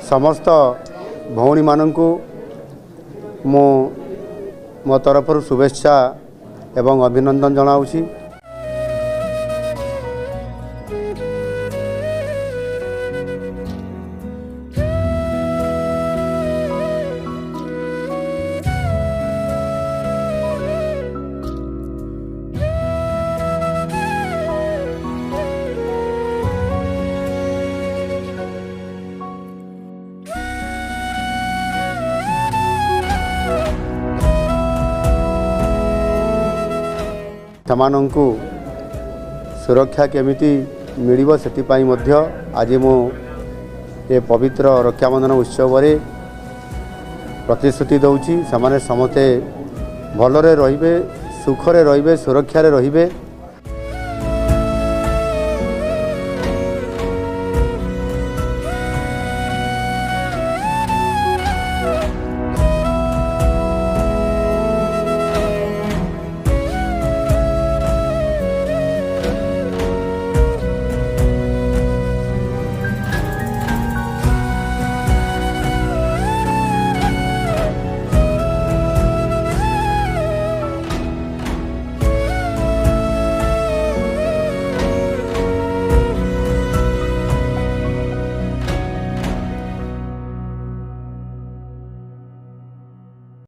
समस्त भौणी माननकु मो तरफ शुभेच्छा एवं अभिनंदन जनाऊँगी। ସେମାନଙ୍କୁ सुरक्षा केमिति मिलिबो सेतिपाई मध्य आज मु ए पवित्र रक्षाबंधन उत्सव रे प्रतिश्रुति दउची। समाने समते भलरे रहिबे, सुखरे रहिबे, सुरक्षा रे रहिबे।